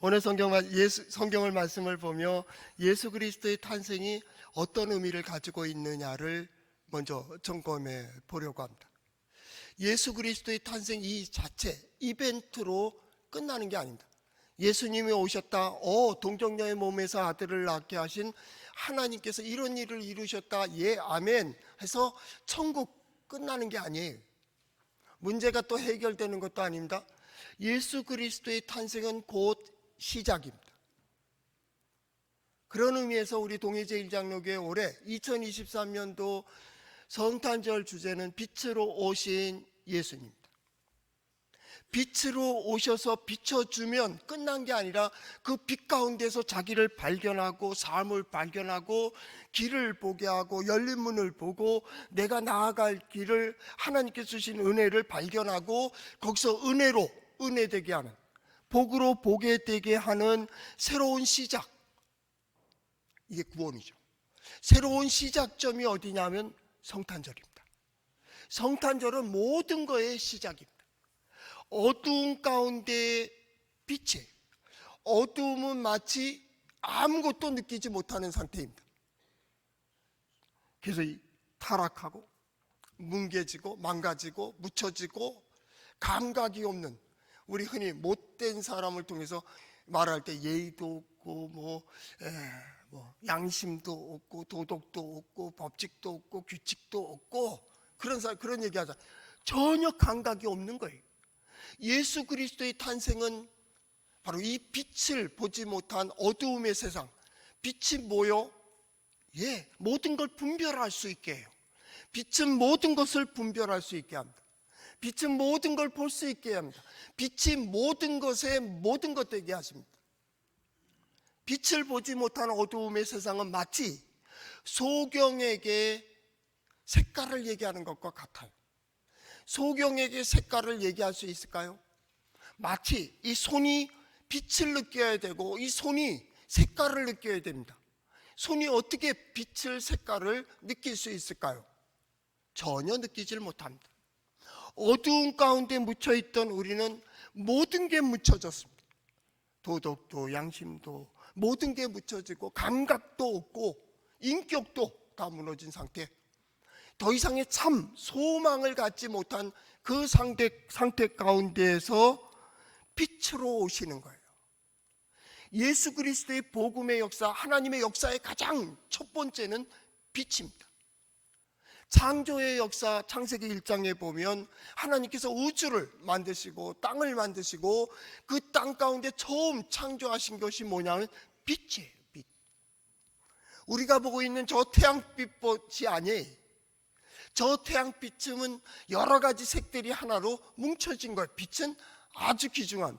오늘 성경을 말씀을 보며 예수 그리스도의 탄생이 어떤 의미를 가지고 있느냐를 먼저 점검해 보려고 합니다. 예수 그리스도의 탄생 이 자체 이벤트로 끝나는 게 아닙니다. 예수님이 오셨다, 동정녀의 몸에서 아들을 낳게 하신 하나님께서 이런 일을 이루셨다, 예 아멘 해서 천국 끝나는 게 아니에요. 문제가 또 해결되는 것도 아닙니다. 예수 그리스도의 탄생은 곧 시작입니다. 그런 의미에서 우리 동해제일장로교회 올해 2023년도 성탄절 주제는 빛으로 오신 예수님입니다. 빛으로 오셔서 비춰주면 끝난 게 아니라 그 빛 가운데서 자기를 발견하고 삶을 발견하고 길을 보게 하고 열린 문을 보고 내가 나아갈 길을 하나님께서 주신 은혜를 발견하고 거기서 은혜되게 하는, 복으로 보게 되게 하는 새로운 시작, 이게 구원이죠. 새로운 시작점이 어디냐면 성탄절입니다. 성탄절은 모든 것의 시작입니다. 어두운 가운데 빛에, 어두움은 마치 아무것도 느끼지 못하는 상태입니다. 그래서 타락하고 뭉개지고 망가지고 묻혀지고 감각이 없는, 우리 흔히 못된 사람을 통해서 말할 때 예의도 없고 양심도 없고 도덕도 없고 법칙도 없고 규칙도 없고 그런 얘기하자. 전혀 감각이 없는 거예요. 예수 그리스도의 탄생은 바로 이 빛을 보지 못한 어두움의 세상, 빛이 뭐요? 모든 걸 분별할 수 있게 해요. 빛은 모든 것을 분별할 수 있게 합니다. 빛은 모든 걸 볼 수 있게 합니다. 빛이 모든 것에 모든 것 되게 하십니다. 빛을 보지 못한 어두움의 세상은 마치 소경에게 색깔을 얘기하는 것과 같아요. 소경에게 색깔을 얘기할 수 있을까요? 마치 이 손이 빛을 느껴야 되고 이 손이 색깔을 느껴야 됩니다. 손이 어떻게 빛을, 색깔을 느낄 수 있을까요? 전혀 느끼질 못합니다. 어두운 가운데 묻혀있던 우리는 모든 게 묻혀졌습니다. 도덕도 양심도 모든 게 묻혀지고 감각도 없고 인격도 다 무너진 상태, 더 이상의 참 소망을 갖지 못한 그 상태 가운데에서 빛으로 오시는 거예요. 예수 그리스도의 복음의 역사, 하나님의 역사의 가장 첫 번째는 빛입니다. 창조의 역사, 창세기 1장에 보면 하나님께서 우주를 만드시고 땅을 만드시고 그 땅 가운데 처음 창조하신 것이 뭐냐면 빛이에요. 빛. 우리가 보고 있는 저 태양빛이 아니에요. 저 태양빛은 여러 가지 색들이 하나로 뭉쳐진 거예요. 빛은 아주 귀중한,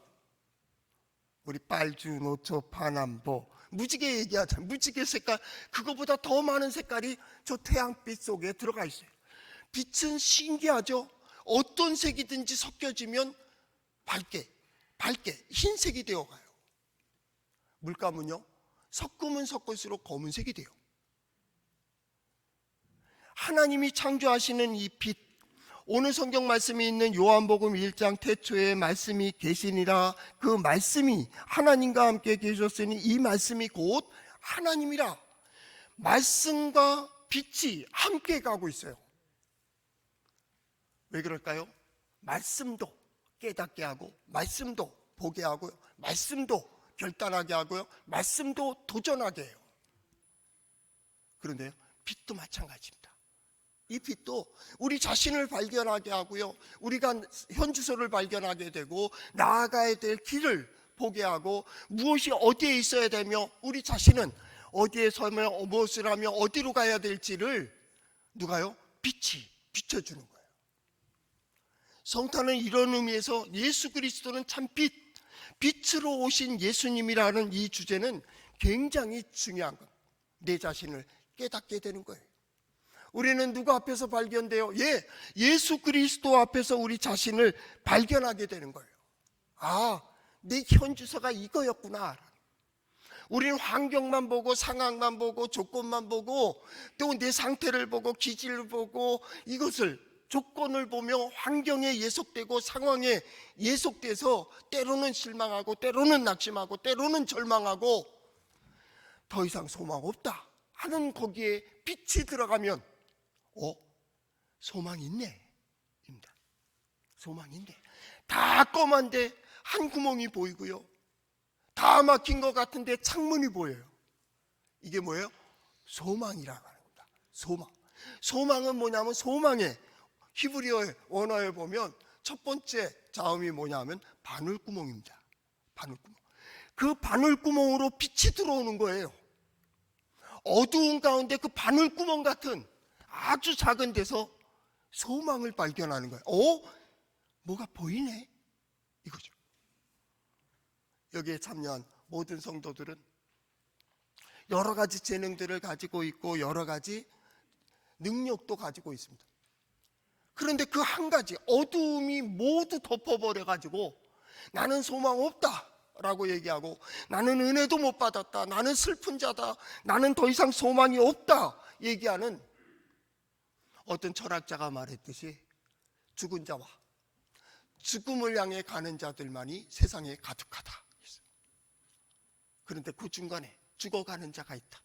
우리 빨주, 노초, 파남보, 무지개 얘기하잖아요. 무지개 색깔, 그거보다 더 많은 색깔이 저 태양빛 속에 들어가 있어요. 빛은 신기하죠. 어떤 색이든지 섞여지면 밝게 흰색이 되어가요. 물감은요, 섞으면 섞을수록 검은색이 돼요. 하나님이 창조하시는 이 빛, 오늘 성경 말씀이 있는 요한복음 1장 태초에 말씀이 계시니라, 그 말씀이 하나님과 함께 계셨으니 이 말씀이 곧 하나님이라. 말씀과 빛이 함께 가고 있어요. 왜 그럴까요? 말씀도 깨닫게 하고, 말씀도 보게 하고요, 말씀도 결단하게 하고요, 말씀도 도전하게 해요. 그런데요, 빛도 마찬가지입니다. 이 빛도 우리 자신을 발견하게 하고요, 우리가 현 주소를 발견하게 되고 나아가야 될 길을 보게 하고 무엇이 어디에 있어야 되며 우리 자신은 어디에 서며 무엇을 하며 어디로 가야 될지를 누가요? 빛이 비춰주는 거예요. 성탄은 이런 의미에서 예수 그리스도는 참 빛, 빛으로 오신 예수님이라는 이 주제는 굉장히 중요한 것. 내 자신을 깨닫게 되는 거예요. 우리는 누구 앞에서 발견돼요? 예수 그리스도 앞에서 우리 자신을 발견하게 되는 거예요. 내 현주소가 이거였구나. 우리는 환경만 보고 상황만 보고 조건만 보고 또 내 상태를 보고 기질을 보고 이것을 조건을 보며 환경에 예속되고 상황에 예속돼서 때로는 실망하고 때로는 낙심하고 때로는 절망하고 더 이상 소망 없다 하는 거기에 빛이 들어가면 소망이 있네 입니다. 소망이 있네. 다 검은데 한 구멍이 보이고요, 다 막힌 것 같은데 창문이 보여요. 이게 뭐예요? 소망이라고 하는 겁니다. 소망. 소망은 뭐냐면, 소망의 히브리어 원어에 보면 첫 번째 자음이 뭐냐면 바늘구멍입니다. 바늘구멍. 그 바늘구멍으로 빛이 들어오는 거예요. 어두운 가운데 그 바늘구멍 같은 아주 작은 데서 소망을 발견하는 거예요. 뭐가 보이네 이거죠. 여기에 참여한 모든 성도들은 여러 가지 재능들을 가지고 있고 여러 가지 능력도 가지고 있습니다. 그런데 그 한 가지 어두움이 모두 덮어버려가지고 나는 소망 없다 라고 얘기하고, 나는 은혜도 못 받았다, 나는 슬픈 자다, 나는 더 이상 소망이 없다 얘기하는, 어떤 철학자가 말했듯이 죽은 자와 죽음을 향해 가는 자들만이 세상에 가득하다. 그런데 그 중간에 죽어가는 자가 있다.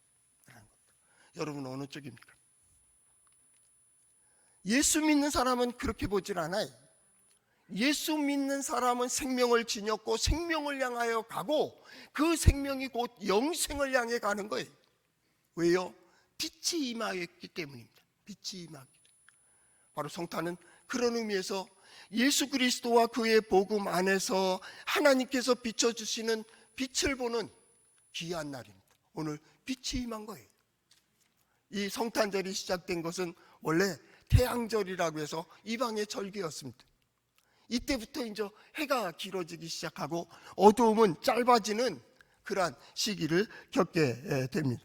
여러분 어느 쪽입니까? 예수 믿는 사람은 그렇게 보질 않아요. 예수 믿는 사람은 생명을 지녔고 생명을 향하여 가고 그 생명이 곧 영생을 향해 가는 거예요. 왜요? 빛이 임하였기 때문입니다. 빛이 임하기. 바로 성탄은 그런 의미에서 예수 그리스도와 그의 복음 안에서 하나님께서 비춰주시는 빛을 보는 귀한 날입니다. 오늘 빛이 임한 거예요. 이 성탄절이 시작된 것은 원래 태양절이라고 해서 이방의 절기였습니다. 이때부터 이제 해가 길어지기 시작하고 어두움은 짧아지는 그러한 시기를 겪게 됩니다.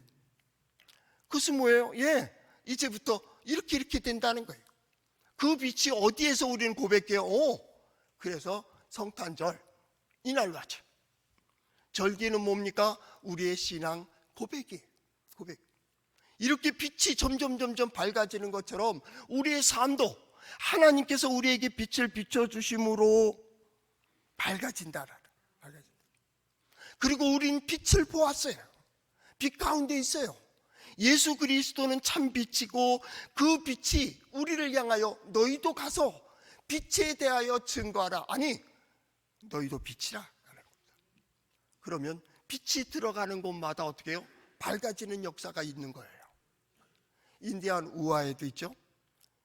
그것은 뭐예요? 이제부터 이렇게 된다는 거예요. 그 빛이 어디에서 우리는 고백해요? 그래서 성탄절 이날로 하죠. 절기는 뭡니까? 우리의 신앙 고백이에요. 고백. 이렇게 빛이 점점 밝아지는 것처럼 우리의 삶도 하나님께서 우리에게 빛을 비춰주심으로 밝아진다. 그리고 우린 빛을 보았어요. 빛 가운데 있어요. 예수 그리스도는 참 빛이고 그 빛이 우리를 향하여 너희도 가서 빛에 대하여 증거하라. 아니, 너희도 빛이라. 그러면 빛이 들어가는 곳마다 어떻게 해요? 밝아지는 역사가 있는 거예요. 인디안 우화에도 있죠.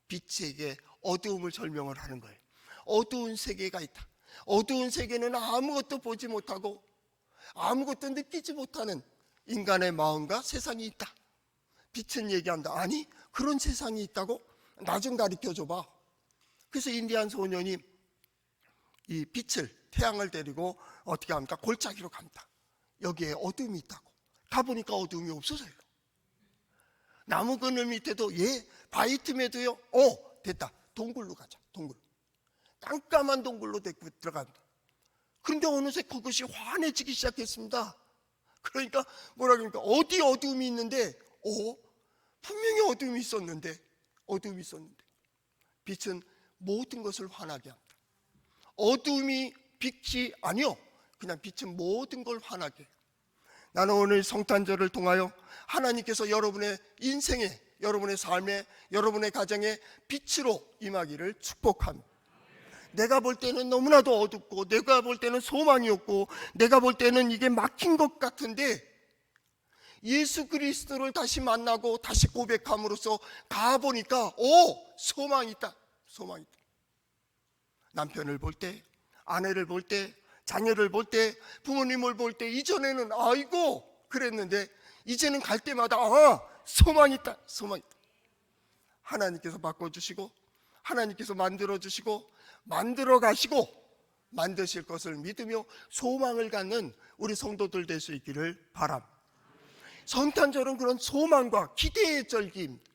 빛에게 어두움을 설명을 하는 거예요. 어두운 세계가 있다. 어두운 세계는 아무것도 보지 못하고 아무것도 느끼지 못하는 인간의 마음과 세상이 있다. 빛은 얘기한다. 아니, 그런 세상이 있다고? 나 좀 가르쳐 줘봐. 그래서 인디안 소년이 이 빛을, 태양을 데리고 어떻게 합니까? 골짜기로 갑니다. 여기에 어둠이 있다고. 가보니까 어둠이 없어서요. 나무 그늘 밑에도 바위 틈에도요. 됐다. 동굴로 가자. 동굴. 깜깜한 동굴로 데리고 들어갑니다. 그런데 어느새 그것이 환해지기 시작했습니다. 그러니까 뭐라 그러니까 어디 어둠이 있는데 분명히 어둠이 있었는데 빛은 모든 것을 환하게 합니다. 어둠이 빛이 아니요, 그냥 빛은 모든 걸 환하게 해요. 나는 오늘 성탄절을 통하여 하나님께서 여러분의 인생에, 여러분의 삶에, 여러분의 가정에 빛으로 임하기를 축복합니다. 내가 볼 때는 너무나도 어둡고 내가 볼 때는 소망이 없고 내가 볼 때는 이게 막힌 것 같은데 예수 그리스도를 다시 만나고 다시 고백함으로써 가보니까 소망이 있다. 소망이 있다. 남편을 볼 때, 아내를 볼 때, 자녀를 볼 때, 부모님을 볼 때 이전에는 아이고 그랬는데 이제는 갈 때마다 소망이 있다. 소망이 있다. 하나님께서 바꿔주시고 하나님께서 만들어주시고 만들어 가시고 만드실 것을 믿으며 소망을 갖는 우리 성도들 될 수 있기를 바랍니다. 성탄절은 그런 소망과 기대의 절기입니다.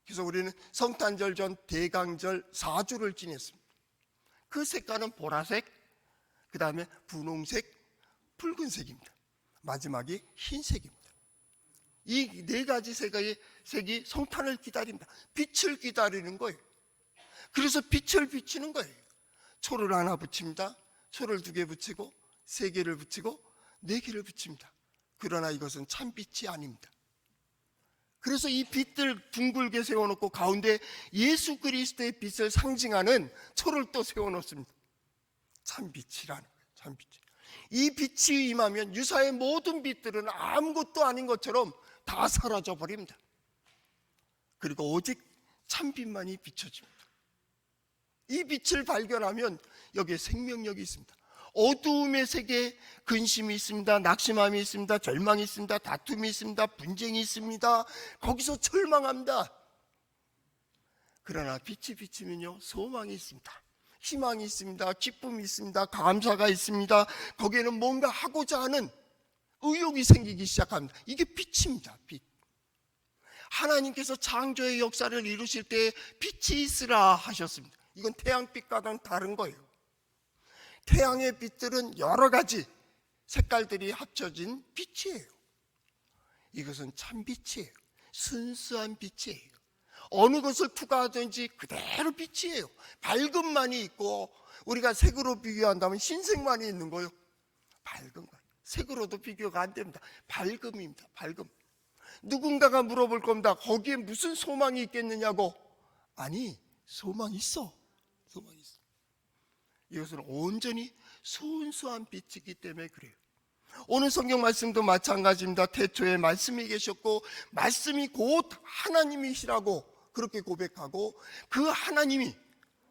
그래서 우리는 성탄절 전 대강절 4주를 지냈습니다. 그 색깔은 보라색, 그 다음에 분홍색, 붉은색입니다. 마지막이 흰색입니다. 이 네 가지 색이 성탄을 기다립니다. 빛을 기다리는 거예요. 그래서 빛을 비치는 거예요. 초를 하나 붙입니다. 초를 2개 붙이고 3개를 붙이고 4개를 붙입니다. 그러나 이것은 참빛이 아닙니다. 그래서 이 빛들 둥글게 세워놓고 가운데 예수 그리스도의 빛을 상징하는 초를 또 세워놓습니다. 참빛이라는 거예요. 참빛. 이 빛이 임하면 유사의 모든 빛들은 아무것도 아닌 것처럼 다 사라져 버립니다. 그리고 오직 참빛만이 비춰집니다. 이 빛을 발견하면 여기에 생명력이 있습니다. 어두움의 세계에 근심이 있습니다. 낙심함이 있습니다. 절망이 있습니다. 다툼이 있습니다. 분쟁이 있습니다. 거기서 절망합니다. 그러나 빛이 비치면요, 소망이 있습니다. 희망이 있습니다. 기쁨이 있습니다. 감사가 있습니다. 거기에는 뭔가 하고자 하는 의욕이 생기기 시작합니다. 이게 빛입니다. 빛. 하나님께서 창조의 역사를 이루실 때 빛이 있으라 하셨습니다. 이건 태양빛과는 다른 거예요. 태양의 빛들은 여러 가지 색깔들이 합쳐진 빛이에요. 이것은 참빛이에요. 순수한 빛이에요. 어느 것을 투과하든지 그대로 빛이에요. 밝음만이 있고, 우리가 색으로 비교한다면 흰색만이 있는 거예요. 밝은 거예요. 색으로도 비교가 안 됩니다. 밝음입니다. 밝음. 누군가가 물어볼 겁니다. 거기에 무슨 소망이 있겠느냐고. 아니, 소망이 있어. 소망이 있어. 이것은 온전히 순수한 빛이기 때문에 그래요. 오늘 성경 말씀도 마찬가지입니다. 태초에 말씀이 계셨고 말씀이 곧 하나님이시라고 그렇게 고백하고, 그 하나님이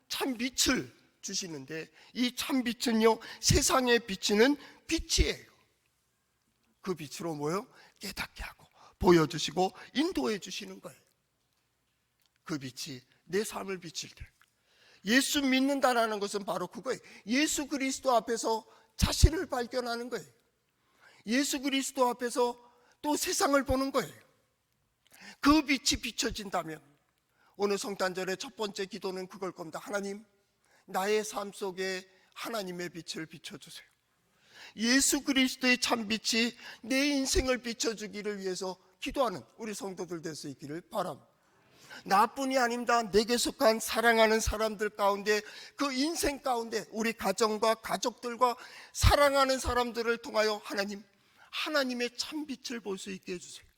참 빛을 주시는데, 이 참 빛은요, 세상에 비치는 빛이에요. 그 빛으로 뭐요? 깨닫게 하고 보여주시고 인도해 주시는 거예요. 그 빛이 내 삶을 비칠 때, 예수 믿는다라는 것은 바로 그거예요. 예수 그리스도 앞에서 자신을 발견하는 거예요. 예수 그리스도 앞에서 또 세상을 보는 거예요. 그 빛이 비춰진다면, 오늘 성탄절의 첫 번째 기도는 그걸 겁니다. 하나님, 나의 삶 속에 하나님의 빛을 비춰주세요. 예수 그리스도의 참빛이 내 인생을 비춰주기를 위해서 기도하는 우리 성도들 될 수 있기를 바랍니다. 나뿐이 아닙니다. 내게 속한 사랑하는 사람들 가운데, 그 인생 가운데 우리 가정과 가족들과 사랑하는 사람들을 통하여 하나님, 하나님의 참빛을 볼 수 있게 해주세요.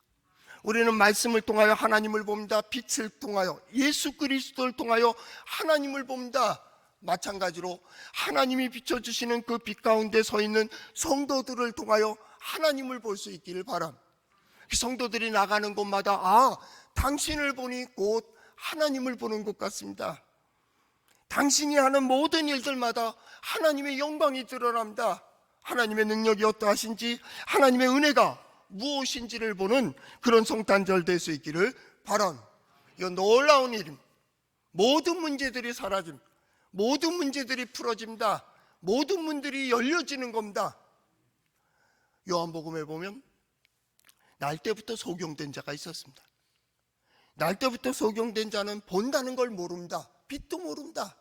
우리는 말씀을 통하여 하나님을 봅니다. 빛을 통하여, 예수 그리스도를 통하여 하나님을 봅니다. 마찬가지로 하나님이 비춰주시는 그 빛 가운데 서 있는 성도들을 통하여 하나님을 볼 수 있기를 바랍니다. 성도들이 나가는 곳마다, 아, 당신을 보니 곧 하나님을 보는 것 같습니다. 당신이 하는 모든 일들마다 하나님의 영광이 드러납니다. 하나님의 능력이 어떠하신지, 하나님의 은혜가 무엇인지를 보는 그런 성탄절 될 수 있기를 바랍니다. 이건 놀라운 일입니다. 모든 문제들이 사라집니다. 모든 문제들이 풀어집니다. 모든 문들이 열려지는 겁니다. 요한복음에 보면 날 때부터 소경된 자가 있었습니다. 날 때부터 소경된 자는 본다는 걸 모릅니다. 빛도 모릅니다.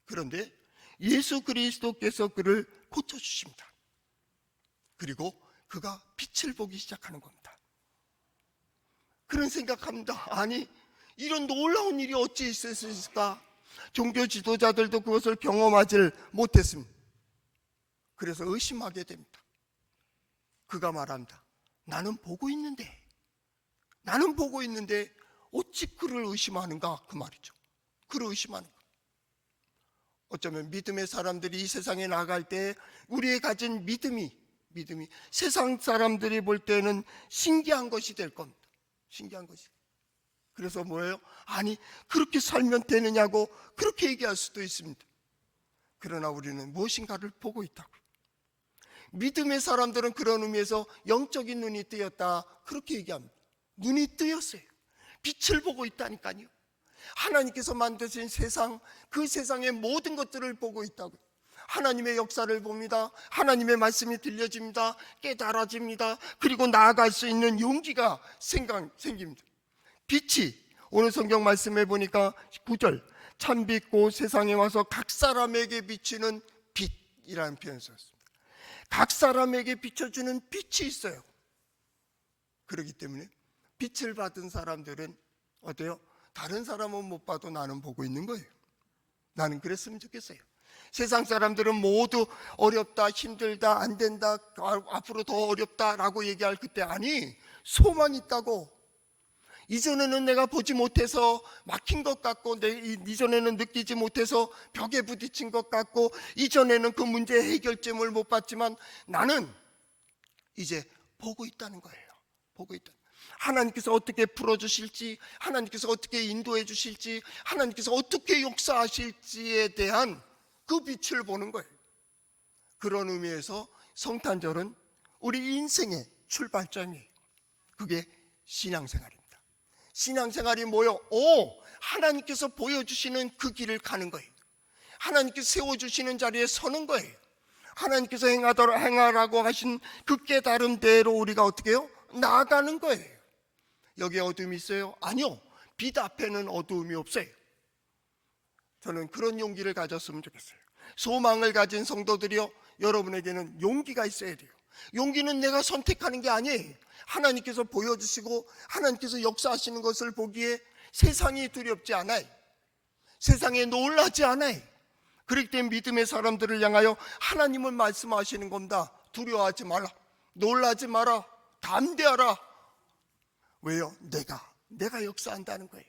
그런데 예수 그리스도께서 그를 고쳐주십니다. 그리고 그가 빛을 보기 시작하는 겁니다. 그런 생각합니다. 아니, 이런 놀라운 일이 어찌 있을 수 있을까? 종교 지도자들도 그것을 경험하지 못했습니다. 그래서 의심하게 됩니다. 그가 말합니다. 나는 보고 있는데 어찌 그를 의심하는가, 그 말이죠. 그를 의심하는가. 어쩌면 믿음의 사람들이 이 세상에 나갈 때 우리의 가진 믿음이 세상 사람들이 볼 때는 신기한 것이 될 겁니다. 신기한 것이. 그래서 뭐예요? 아니, 그렇게 살면 되느냐고 그렇게 얘기할 수도 있습니다. 그러나 우리는 무엇인가를 보고 있다고. 믿음의 사람들은 그런 의미에서 영적인 눈이 뜨였다, 그렇게 얘기합니다. 눈이 뜨였어요. 빛을 보고 있다니까요. 하나님께서 만드신 세상, 그 세상의 모든 것들을 보고 있다고. 하나님의 역사를 봅니다. 하나님의 말씀이 들려집니다. 깨달아집니다. 그리고 나아갈 수 있는 용기가 생깁니다. 빛이, 오늘 성경 말씀에 보니까 9절, 참빛 곧 세상에 와서 각 사람에게 비치는 빛이라는 표현을 썼습니다. 각 사람에게 비춰주는 빛이 있어요. 그렇기 때문에 빛을 받은 사람들은 어때요? 다른 사람은 못 봐도 나는 보고 있는 거예요. 나는 그랬으면 좋겠어요. 세상 사람들은 모두 어렵다, 힘들다, 안 된다, 앞으로 더 어렵다라고 얘기할 그때, 아니, 소망 있다고. 이전에는 내가 보지 못해서 막힌 것 같고, 이전에는 느끼지 못해서 벽에 부딪힌 것 같고, 이전에는 그 문제의 해결점을 못 봤지만 나는 이제 보고 있다는 거예요. 보고 있다. 하나님께서 어떻게 풀어주실지, 하나님께서 어떻게 인도해 주실지, 하나님께서 어떻게 역사하실지에 대한 그 빛을 보는 거예요. 그런 의미에서 성탄절은 우리 인생의 출발점이에요. 그게 신앙생활입니다. 신앙생활이 뭐요? 하나님께서 보여주시는 그 길을 가는 거예요. 하나님께서 세워주시는 자리에 서는 거예요. 하나님께서 행하라고 하신 그 깨달음대로 우리가 어떻게 해요? 나아가는 거예요. 여기에 어둠이 있어요? 아니요. 빛 앞에는 어두움이 없어요. 저는 그런 용기를 가졌으면 좋겠어요. 소망을 가진 성도들이요, 여러분에게는 용기가 있어야 돼요. 용기는 내가 선택하는 게 아니에요. 하나님께서 보여주시고 하나님께서 역사하시는 것을 보기에 세상이 두렵지 않아요. 세상에 놀라지 않아요. 그렇기 때문에 믿음의 사람들을 향하여 하나님은 말씀하시는 겁니다. 두려워하지 마라, 놀라지 마라, 담대하라. 왜요? 내가 역사한다는 거예요.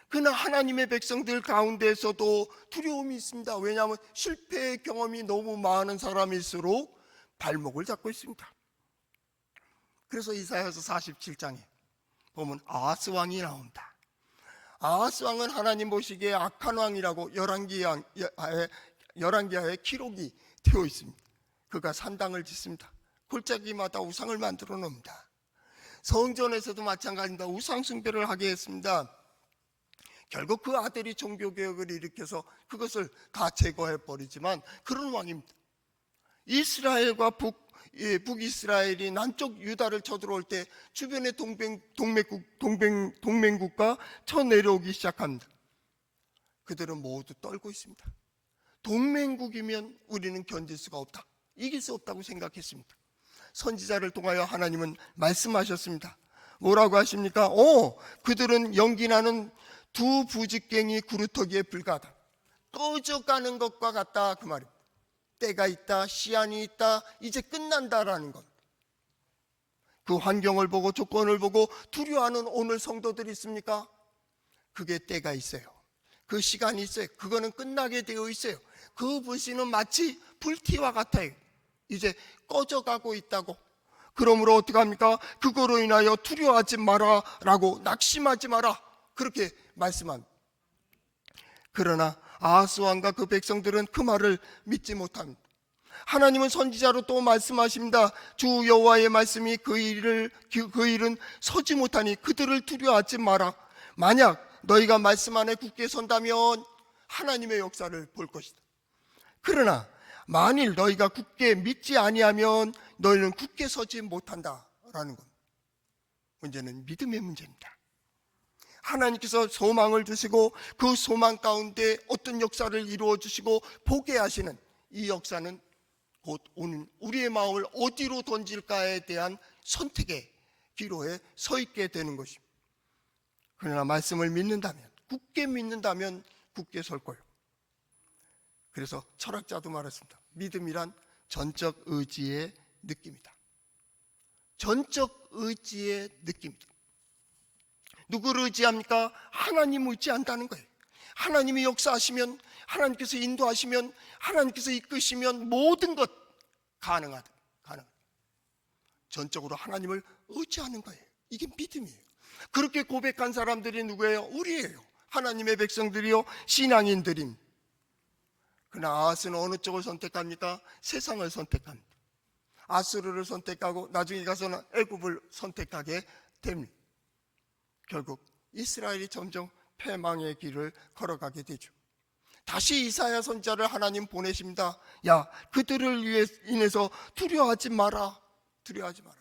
그러나 하나님의 백성들 가운데서도 두려움이 있습니다. 왜냐하면 실패의 경험이 너무 많은 사람일수록 발목을 잡고 있습니다. 그래서 이사야서 47장에 보면 아하스 왕이 나온다. 아하스 왕은 하나님 보시기에 악한 왕이라고 열왕기하에 기록이 되어 있습니다. 그가 산당을 짓습니다. 골짜기마다 우상을 만들어 놓습니다. 성전에서도 마찬가지입니다. 우상 숭배를 하게 했습니다. 결국 그 아들이 종교개혁을 일으켜서 그것을 다 제거해 버리지만 그런 왕입니다. 이스라엘과 북이스라엘이 남쪽 유다를 쳐들어올 때 주변의 동맹국가 쳐내려오기 시작합니다. 그들은 모두 떨고 있습니다. 동맹국이면 우리는 견딜 수가 없다, 이길 수 없다고 생각했습니다. 선지자를 통하여 하나님은 말씀하셨습니다. 뭐라고 하십니까? 그들은 연기나는 두 부직갱이 구루터기에 불과하다. 꺼져가는 것과 같다, 그 말입니다. 때가 있다, 시한이 있다, 이제 끝난다라는 것. 그 환경을 보고 조건을 보고 두려워하는 오늘 성도들이 있습니까? 그게 때가 있어요. 그 시간이 있어요. 그거는 끝나게 되어 있어요. 그 불씨는 마치 불티와 같아요. 이제 꺼져가고 있다고. 그러므로 어떻게 합니까? 그거로 인하여 두려워하지 마라 라고, 낙심하지 마라, 그렇게 말씀합니다. 그러나 아하스 왕과 그 백성들은 그 말을 믿지 못합니다. 하나님은 선지자로 또 말씀하십니다. 주 여호와의 말씀이 그 일은 서지 못하니 그들을 두려워하지 마라. 만약 너희가 말씀 안에 굳게 선다면 하나님의 역사를 볼 것이다. 그러나 만일 너희가 굳게 믿지 아니하면 너희는 굳게 서지 못한다라는 것. 문제는 믿음의 문제입니다. 하나님께서 소망을 주시고 그 소망 가운데 어떤 역사를 이루어 주시고 보게 하시는 이 역사는 곧 오는 우리의 마음을 어디로 던질까에 대한 선택의 기로에 서 있게 되는 것입니다. 그러나 말씀을 믿는다면, 굳게 믿는다면 굳게 설 거예요. 그래서 철학자도 말했습니다. 믿음이란 전적 의지의 느낌이다. 전적 의지의 느낌이다. 누구를 의지합니까? 하나님 의지한다는 거예요. 하나님이 역사하시면, 하나님께서 인도하시면, 하나님께서 이끄시면 모든 것 가능하다. 전적으로 하나님을 의지하는 거예요. 이게 믿음이에요. 그렇게 고백한 사람들이 누구예요? 우리예요. 하나님의 백성들이요, 신앙인들입니다. 그러나 아하스는 어느 쪽을 선택합니까? 세상을 선택합니다. 아수르를 선택하고 나중에 가서는 애굽을 선택하게 됩니다. 결국 이스라엘이 점점 패망의 길을 걸어가게 되죠. 다시 이사야 선지자를 하나님 보내십니다. 야, 그들을 인해서 두려워하지 마라. 두려워하지 마라.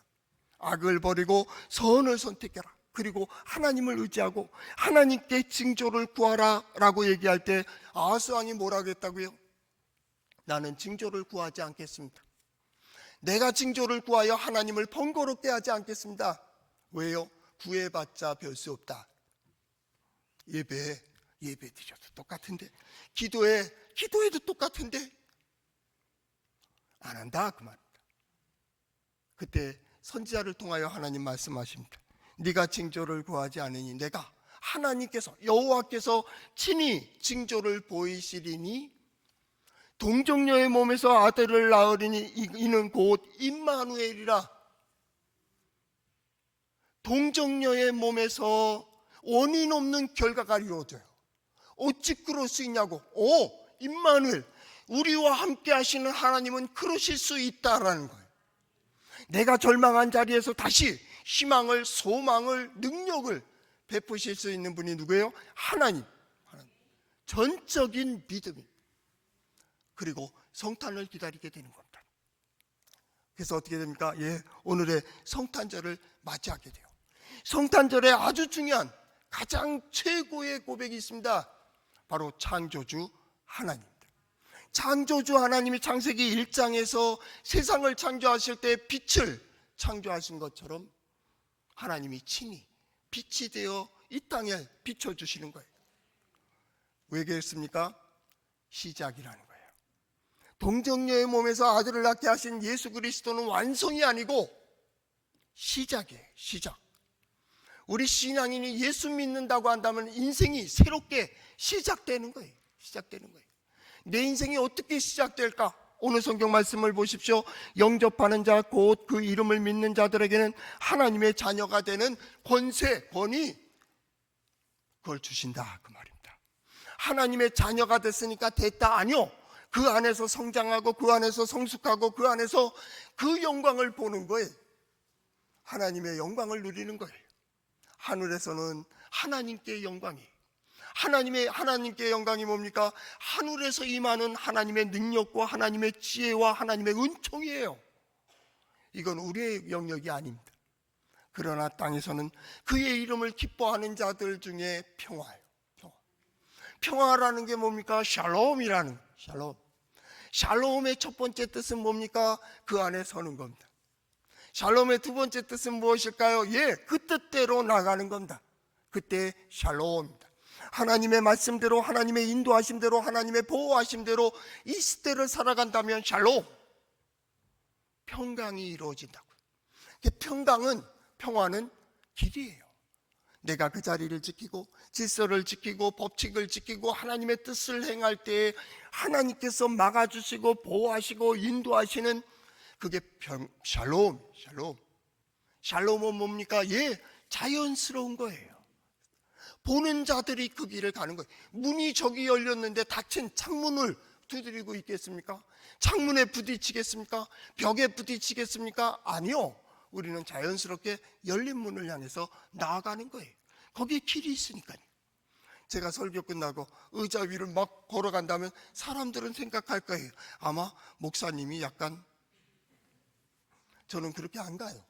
악을 버리고 선을 선택해라. 그리고 하나님을 의지하고 하나님께 징조를 구하라 라고 얘기할 때 아하스 왕이 뭐라고 했다고요? 나는 징조를 구하지 않겠습니다. 내가 징조를 구하여 하나님을 번거롭게 하지 않겠습니다. 왜요? 구해봤자 별 수 없다. 예배 예배 드려도 똑같은데, 기도해도 똑같은데 안 한다 그 말입니다. 그때 선지자를 통하여 하나님 말씀하십니다. 네가 징조를 구하지 않으니 내가 하나님께서 여호와께서 친히 징조를 보이시리니 동정녀의 몸에서 아들을 낳으리니 이는 곧 임마누엘이라. 동정녀의 몸에서 원인 없는 결과가 이루어져요. 어찌 그럴 수 있냐고. 임마누엘, 우리와 함께 하시는 하나님은 그러실 수 있다라는 거예요. 내가 절망한 자리에서 다시 희망을, 소망을, 능력을 베푸실 수 있는 분이 누구예요? 하나님. 전적인 믿음이. 그리고 성탄을 기다리게 되는 겁니다. 그래서 어떻게 됩니까? 오늘의 성탄절을 맞이하게 돼요. 성탄절에 아주 중요한 가장 최고의 고백이 있습니다. 바로 창조주 하나님입니다. 창조주 하나님이 창세기 1장에서 세상을 창조하실 때 빛을 창조하신 것처럼 하나님이 친히 빛이 되어 이 땅에 비춰주시는 거예요. 왜 그랬습니까? 시작이라는 거예요. 동정녀의 몸에서 아들을 낳게 하신 예수 그리스도는 완성이 아니고 시작이에요. 시작. 우리 신앙인이 예수 믿는다고 한다면 인생이 새롭게 시작되는 거예요. 시작되는 거예요. 내 인생이 어떻게 시작될까? 오늘 성경 말씀을 보십시오. 영접하는 자, 곧 그 이름을 믿는 자들에게는 하나님의 자녀가 되는 권세, 권위, 그걸 주신다 그 말입니다. 하나님의 자녀가 됐으니까 됐다, 아니요. 그 안에서 성장하고 그 안에서 성숙하고 그 안에서 그 영광을 보는 거예요. 하나님의 영광을 누리는 거예요. 하늘에서는 하나님께 영광이, 하나님께 영광이 뭡니까? 하늘에서 임하는 하나님의 능력과 하나님의 지혜와 하나님의 은총이에요. 이건 우리의 영역이 아닙니다. 그러나 땅에서는 그의 이름을 기뻐하는 자들 중에 평화예요. 평화라는 게 뭡니까? 샬롬이라는 거예요. 샬롬. 샬롬의 첫 번째 뜻은 뭡니까? 그 안에 서는 겁니다. 샬롬의 두 번째 뜻은 무엇일까요? 그 뜻대로 나가는 겁니다. 그때 샬롬입니다. 하나님의 말씀대로, 하나님의 인도하심대로, 하나님의 보호하심대로 이 시대를 살아간다면 샬롬, 평강이 이루어진다고요. 평화는 길이에요. 내가 그 자리를 지키고 질서를 지키고 법칙을 지키고 하나님의 뜻을 행할 때 하나님께서 막아주시고 보호하시고 인도하시는 그게 샬롬. 샬롬은 뭡니까? 자연스러운 거예요. 보는 자들이 그 길을 가는 거예요. 문이 저기 열렸는데 닫힌 창문을 두드리고 있겠습니까? 창문에 부딪히겠습니까? 벽에 부딪히겠습니까? 아니요. 우리는 자연스럽게 열린 문을 향해서 나아가는 거예요. 거기에 길이 있으니까요. 제가 설교 끝나고 의자 위를 막 걸어간다면 사람들은 생각할 거예요. 아마 목사님이 약간, 저는 그렇게 안 가요.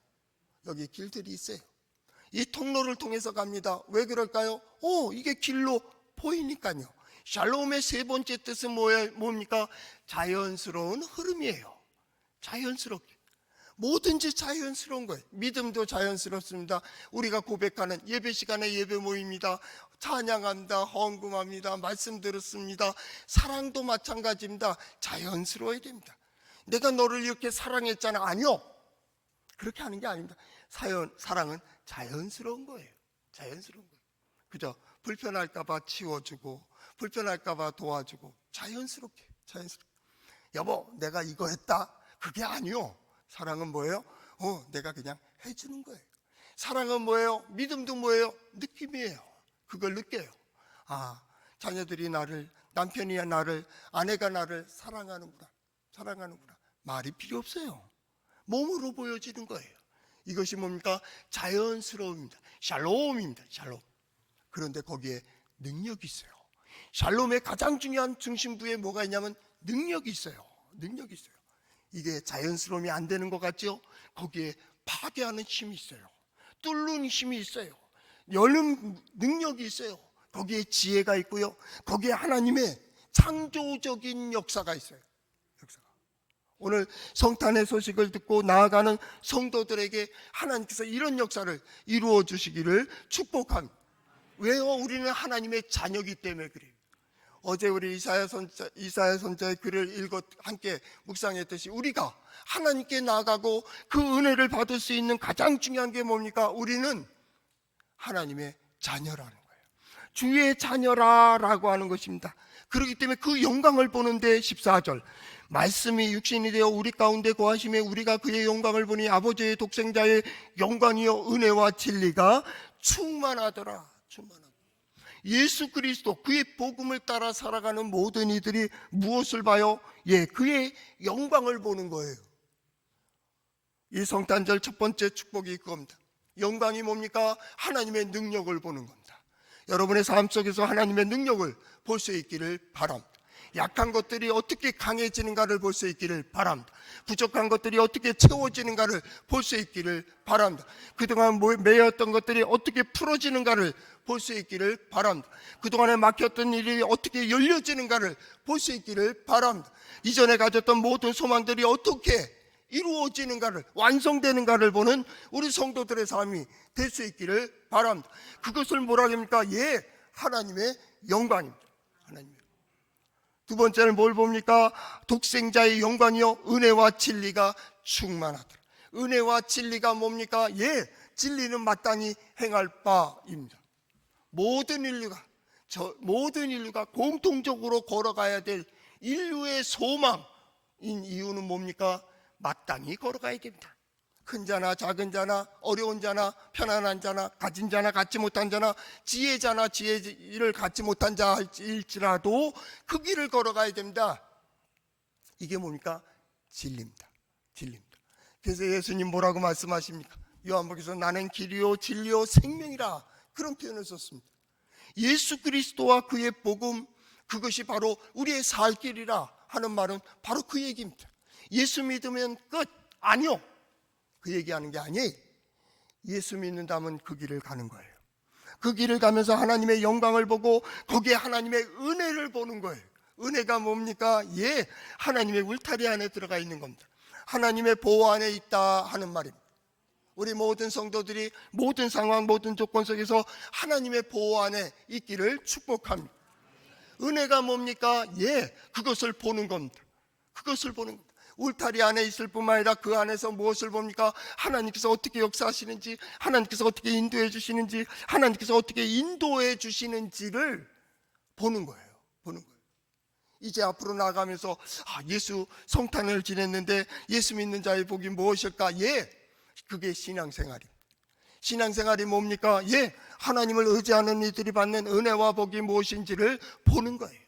여기 길들이 있어요. 이 통로를 통해서 갑니다. 왜 그럴까요? 이게 길로 보이니까요. 샬롬의 세 번째 뜻은 뭡니까? 자연스러운 흐름이에요. 자연스럽게. 뭐든지 자연스러운 거예요. 믿음도 자연스럽습니다. 우리가 고백하는 예배 시간에 예배 모입니다. 찬양합니다. 헌금합니다. 말씀 들었습니다. 사랑도 마찬가지입니다. 자연스러워야 됩니다. 내가 너를 이렇게 사랑했잖아. 아니요. 그렇게 하는 게 아닙니다. 사랑은 자연스러운 거예요. 자연스러운 거예요. 그죠? 불편할까봐 치워주고, 불편할까봐 도와주고, 자연스럽게. 여보, 내가 이거 했다. 그게 아니요. 사랑은 뭐예요? 내가 그냥 해주는 거예요. 사랑은 뭐예요? 믿음도 뭐예요? 느낌이에요. 그걸 느껴요. 자녀들이 나를, 남편이 나를, 아내가 나를 사랑하는구나. 말이 필요 없어요. 몸으로 보여지는 거예요. 이것이 뭡니까? 자연스러움입니다. 샬롬입니다. 샬롬. 그런데 거기에 능력이 있어요. 샬롬의 가장 중요한 중심부에 뭐가 있냐면 능력이 있어요. 이게 자연스러움이 안 되는 것 같죠? 거기에 파괴하는 힘이 있어요. 뚫는 힘이 있어요. 여는 능력이 있어요. 거기에 지혜가 있고요. 거기에 하나님의 창조적인 역사가 있어요. 오늘 성탄의 소식을 듣고 나아가는 성도들에게 하나님께서 이런 역사를 이루어 주시기를 축복합니다. 왜요? 우리는 하나님의 자녀이기 때문에 그래요. 어제 우리 이사야 선자의 글을 함께 묵상했듯이 우리가 하나님께 나아가고 그 은혜를 받을 수 있는 가장 중요한 게 뭡니까? 우리는 하나님의 자녀라는 거예요. 주의 자녀라라고 하는 것입니다. 그렇기 때문에 그 영광을 보는데 14절 말씀이 육신이 되어 우리 가운데 거하심에 우리가 그의 영광을 보니 아버지의 독생자의 영광이요 은혜와 진리가 충만하더라. 예수 그리스도 그의 복음을 따라 살아가는 모든 이들이 무엇을 봐요? 그의 영광을 보는 거예요. 이 성탄절 첫 번째 축복이 그겁니다. 영광이 뭡니까? 하나님의 능력을 보는 겁니다. 여러분의 삶 속에서 하나님의 능력을 볼 수 있기를 바랍니다. 약한 것들이 어떻게 강해지는가를 볼 수 있기를 바랍니다. 부족한 것들이 어떻게 채워지는가를 볼 수 있기를 바랍니다. 그동안 매였던 것들이 어떻게 풀어지는가를 볼 수 있기를 바랍니다. 그동안에 막혔던 일이 어떻게 열려지는가를 볼 수 있기를 바랍니다. 이전에 가졌던 모든 소망들이 어떻게 이루어지는가를, 완성되는가를 보는 우리 성도들의 삶이 될 수 있기를 바랍니다. 그것을 뭐라 합니까? 하나님의 영광입니다. 하나님의. 두 번째는 뭘 봅니까? 독생자의 영광이요 은혜와 진리가 충만하더라. 은혜와 진리가 뭡니까? 진리는 마땅히 행할 바입니다. 모든 인류가 공통적으로 걸어가야 될 인류의 소망인 이유는 뭡니까? 마땅히 걸어가야 됩니다. 큰 자나 작은 자나 어려운 자나 편안한 자나 가진 자나 갖지 못한 자나 지혜자나 지혜를 갖지 못한 자일지라도 그 길을 걸어가야 됩니다. 이게 뭡니까? 진리입니다. 그래서 예수님 뭐라고 말씀하십니까? 요한복음에서 나는 길이요 진리요 생명이라 그런 표현을 썼습니다. 예수 그리스도와 그의 복음, 그것이 바로 우리의 살 길이라 하는 말은 바로 그 얘기입니다. 예수 믿으면 끝. 아니요, 그 얘기하는 게 아니에요. 예수 믿는다면 그 길을 가는 거예요. 그 길을 가면서 하나님의 영광을 보고 거기에 하나님의 은혜를 보는 거예요. 은혜가 뭡니까? 하나님의 울타리 안에 들어가 있는 겁니다. 하나님의 보호 안에 있다 하는 말입니다. 우리 모든 성도들이 모든 상황, 모든 조건 속에서 하나님의 보호 안에 있기를 축복합니다. 은혜가 뭡니까? 그것을 보는 겁니다. 그것을 보는 겁니다. 울타리 안에 있을 뿐만 아니라 그 안에서 무엇을 봅니까? 하나님께서 어떻게 역사하시는지, 하나님께서 어떻게 인도해 주시는지, 하나님께서 어떻게 인도해 주시는지를 보는 거예요. 이제 앞으로 나가면서 예수 성탄을 지냈는데 예수 믿는 자의 복이 무엇일까? 그게 신앙생활입니다. 신앙생활이 뭡니까? 하나님을 의지하는 이들이 받는 은혜와 복이 무엇인지를 보는 거예요.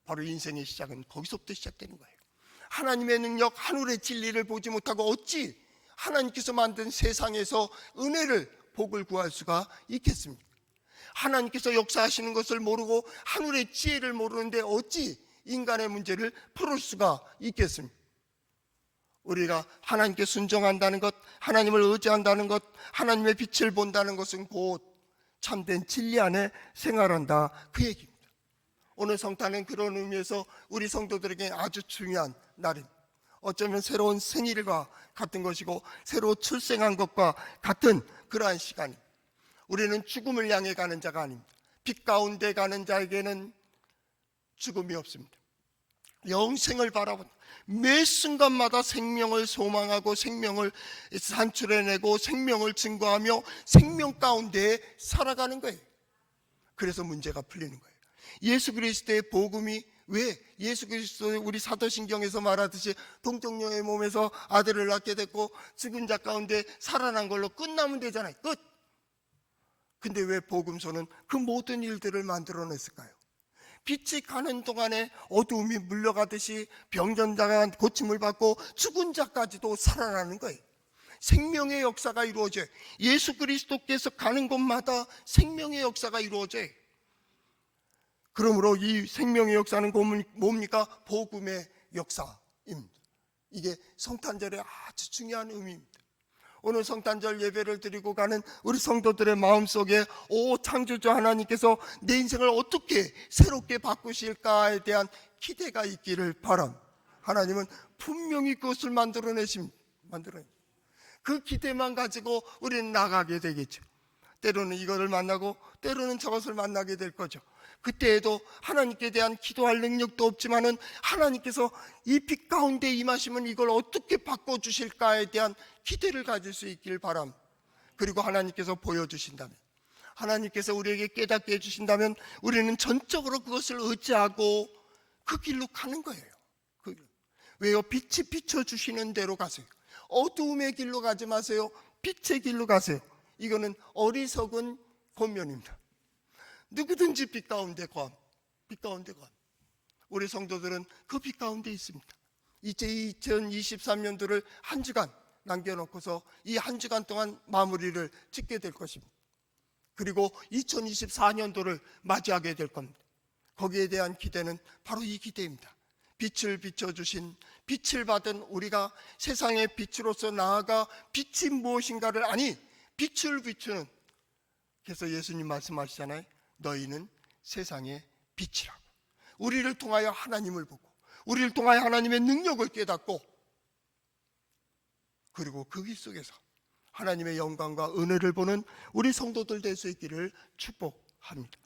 바로 인생의 시작은 거기서부터 시작되는 거예요. 하나님의 능력, 하늘의 진리를 보지 못하고 어찌 하나님께서 만든 세상에서 은혜를, 복을 구할 수가 있겠습니까? 하나님께서 역사하시는 것을 모르고 하늘의 지혜를 모르는데 어찌 인간의 문제를 풀을 수가 있겠습니까? 우리가 하나님께 순종한다는 것, 하나님을 의지한다는 것, 하나님의 빛을 본다는 것은 곧 참된 진리 안에 생활한다, 그 얘기입니다. 오늘 성탄은 그런 의미에서 우리 성도들에게 아주 중요한 날입니다. 어쩌면 새로운 생일과 같은 것이고 새로 출생한 것과 같은 그러한 시간입니다. 우리는 죽음을 향해 가는 자가 아닙니다. 빛 가운데 가는 자에게는 죽음이 없습니다. 영생을 바라본다. 매 순간마다 생명을 소망하고 생명을 산출해내고 생명을 증거하며 생명 가운데 살아가는 거예요. 그래서 문제가 풀리는 거예요. 예수 그리스도의 복음이 왜 예수 그리스도 우리 사도신경에서 말하듯이 동정녀의 몸에서 아들을 낳게 됐고 죽은 자 가운데 살아난 걸로 끝나면 되잖아요. 끝. 근데 왜 복음서는 그 모든 일들을 만들어냈을까요? 빛이 가는 동안에 어두움이 물려가듯이 병전자가 고침을 받고 죽은 자까지도 살아나는 거예요. 생명의 역사가 이루어져요. 예수 그리스도께서 가는 곳마다 생명의 역사가 이루어져요. 그러므로 이 생명의 역사는 뭡니까? 복음의 역사입니다. 이게 성탄절의 아주 중요한 의미입니다. 오늘 성탄절 예배를 드리고 가는 우리 성도들의 마음속에 창조주 하나님께서 내 인생을 어떻게 새롭게 바꾸실까에 대한 기대가 있기를 바랍니다. 하나님은 분명히 그것을 만들어내십니다. 그 기대만 가지고 우리는 나가게 되겠죠. 때로는 이거를 만나고 때로는 저것을 만나게 될 거죠. 그때에도 하나님께 대한 기도할 능력도 없지만은 하나님께서 이 빛 가운데 임하시면 이걸 어떻게 바꿔주실까에 대한 기대를 가질 수 있길 바랍니다. 그리고 하나님께서 보여주신다면, 하나님께서 우리에게 깨닫게 해주신다면 우리는 전적으로 그것을 의지하고 그 길로 가는 거예요. 왜요? 빛이 비춰주시는 대로 가세요. 어두움의 길로 가지 마세요. 빛의 길로 가세요. 이거는 어리석은 권면입니다. 누구든지 빛 가운데 거함. 빛 가운데 거함. 우리 성도들은 그 빛 가운데 있습니다. 이제 2023년도를 한 주간 남겨놓고서 이 한 주간 동안 마무리를 짓게 될 것입니다. 그리고 2024년도를 맞이하게 될 겁니다. 거기에 대한 기대는 바로 이 기대입니다. 빛을 비춰주신, 빛을 받은 우리가 세상의 빛으로서 나아가 빛이 무엇인가를, 아니 빛을 비추는, 그래서 예수님 말씀하시잖아요. 너희는 세상의 빛이라고. 우리를 통하여 하나님을 보고 우리를 통하여 하나님의 능력을 깨닫고, 그리고 그 길 속에서 하나님의 영광과 은혜를 보는 우리 성도들 될 수 있기를 축복합니다.